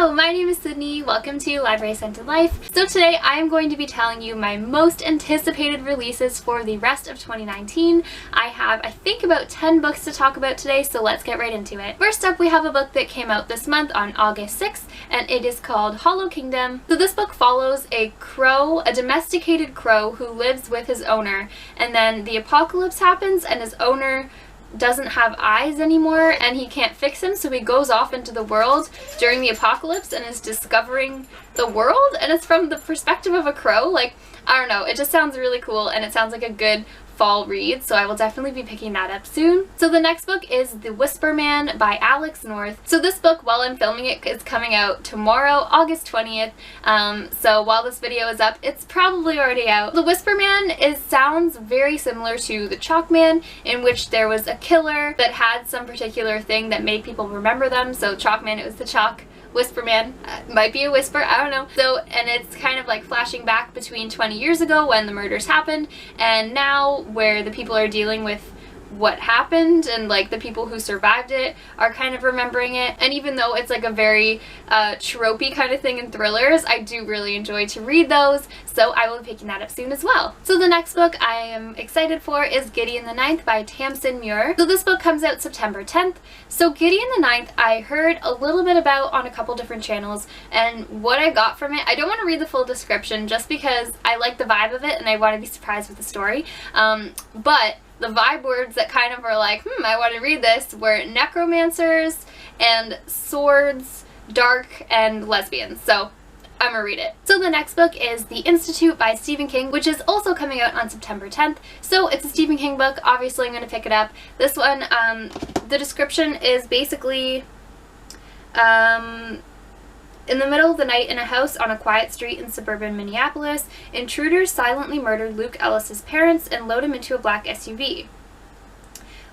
Hello, my name is Sydney. Welcome to Library Scented Life. So today I am going to be telling you my most anticipated releases for the rest of 2019. I have, I think, about 10 books to talk about today, so let's get right into it. First up, we have a book that came out this month on August 6th, and it is called Holo Kingdom. So this book follows a crow, a domesticated crow who lives with his owner, and then the apocalypse happens and his owner doesn't have eyes anymore and he can't fix him, so he goes off into the world during the apocalypse and is discovering the world, and it's from the perspective of a crow. Like, I don't know, it just sounds really cool and it sounds like a good fall read, so I will definitely be picking that up soon. So the next book is The Whisper Man by Alex North. So this book, while I'm filming it, is coming out tomorrow, August 20th. So while this video is up, it's probably already out. The Whisper Man sounds very similar to The Chalk Man, in which there was a killer that had some particular thing that made people remember them. So Chalk Man, it was the chalk. Whisper Man, might be a whisper, I don't know. So, and it's kind of like flashing back between 20 years ago when the murders happened and now where the people are dealing with what happened, and like the people who survived it are kind of remembering it. And even though it's like a very tropey kind of thing in thrillers, I do really enjoy to read those, so I will be picking that up soon as well. So the next book I am excited for is Giddy and the Ninth by Tamsin Muir. So this book comes out September 10th. So Giddy and the Ninth I heard a little bit about on a couple different channels, and what I got from it, I don't want to read the full description just because I like the vibe of it and I want to be surprised with the story, but the vibe words that kind of are like, I want to read this, were necromancers and swords, dark, and lesbians. So I'm gonna read it. So the next book is The Institute by Stephen King, which is also coming out on September 10th. So it's a Stephen King book. Obviously I'm gonna pick it up. This one, the description is basically, in the middle of the night in a house on a quiet street in suburban Minneapolis, intruders silently murdered Luke Ellis's parents and load him into a black SUV.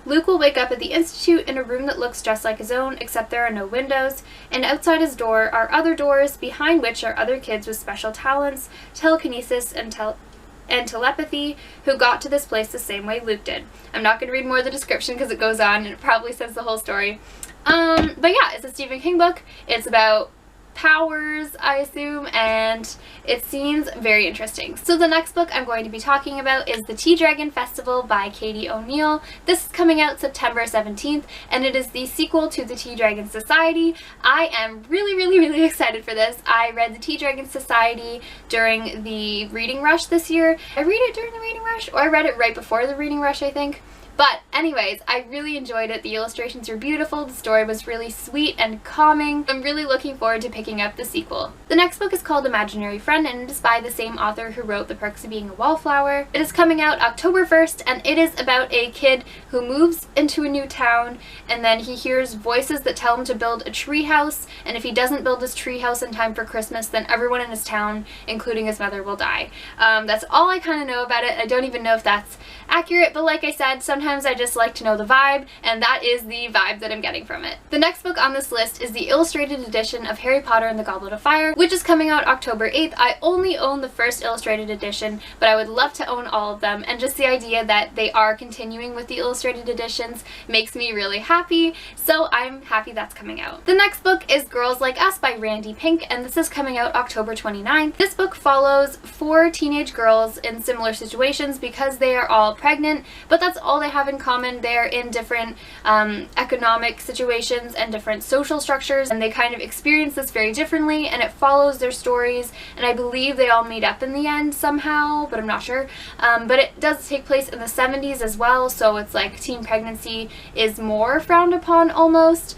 Luke will wake up at the Institute in a room that looks just like his own, except there are no windows, and outside his door are other doors, behind which are other kids with special talents, telekinesis, and telepathy, who got to this place the same way Luke did. I'm not going to read more of the description because it goes on and it probably says the whole story. But yeah, it's a Stephen King book. It's about powers, I assume, and it seems very interesting. So the next book I'm going to be talking about is The Tea Dragon Festival by Katie O'Neill. This is coming out September 17th, and it is the sequel to The Tea Dragon Society. I am really excited for this. I read The Tea Dragon Society during the reading rush this year. I read it during the reading rush, or I read it right before the reading rush, I think. But anyways, I really enjoyed it. The illustrations were beautiful, the story was really sweet and calming. I'm really looking forward to picking up the sequel. The next book is called Imaginary Friend, and it is by the same author who wrote The Perks of Being a Wallflower. It is coming out October 1st, and it is about a kid who moves into a new town, and then he hears voices that tell him to build a tree house, and if he doesn't build his tree house in time for Christmas, then everyone in his town, including his mother, will die. That's all I kind of know about it. I don't even know if that's accurate, but like I said, sometimes I just like to know the vibe, and that is the vibe that I'm getting from it. The next book on this list is the illustrated edition of Harry Potter and the Goblet of Fire, which is coming out October 8th. I only own the first illustrated edition, but I would love to own all of them, and just the idea that they are continuing with the illustrated editions makes me really happy, so I'm happy that's coming out. The next book is Girls Like Us by Randy Pink, and this is coming out October 29th. This book follows 4 teenage girls in similar situations because they are all pregnant, but that's all they have in common. They're in different economic situations and different social structures, and they kind of experience this very differently, and it follows their stories, and I believe they all meet up in the end somehow, but I'm not sure. But it does take place in the 70s as well, so it's like teen pregnancy is more frowned upon almost,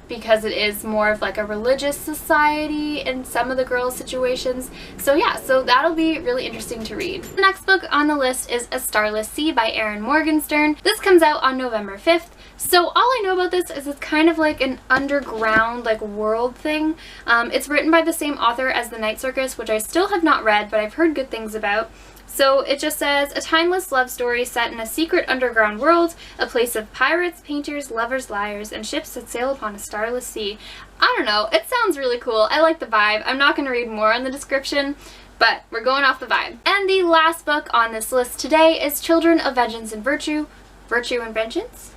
because it is more of like a religious society in some of the girls' situations. So yeah, so that'll be really interesting to read. The next book on the list is A Starless Sea by Erin Morgenstern. This comes out on November 5th. So all I know about this is it's kind of like an underground like world thing. It's written by the same author as The Night Circus, which I still have not read, but I've heard good things about. So it just says, a timeless love story set in a secret underground world, a place of pirates, painters, lovers, liars, and ships that sail upon a starless sea. I don't know, it sounds really cool. I like the vibe. I'm not going to read more on the description, but we're going off the vibe. And the last book on this list today is Children of Vengeance and Virtue. Virtue and Vengeance?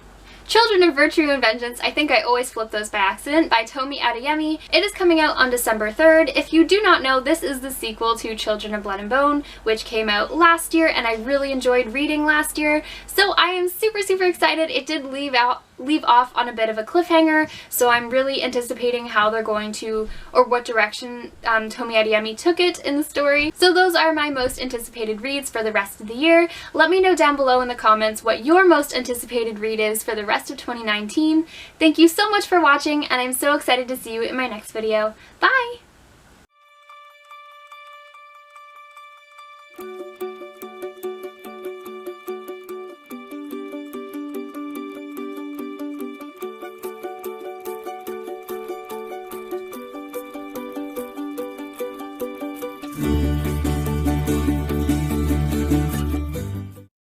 Children of Virtue and Vengeance, I think I always flip those by accident, by Tomi Adeyemi. It is coming out on December 3rd. If you do not know, this is the sequel to Children of Blood and Bone, which came out last year, and I really enjoyed reading last year. So I am super, super excited. It did leave off on a bit of a cliffhanger, so I'm really anticipating how they're going to, or what direction Tomi Adeyemi took it in the story. So those are my most anticipated reads for the rest of the year. Let me know down below in the comments what your most anticipated read is for the rest of 2019. Thank you so much for watching, and I'm so excited to see you in my next video. Bye!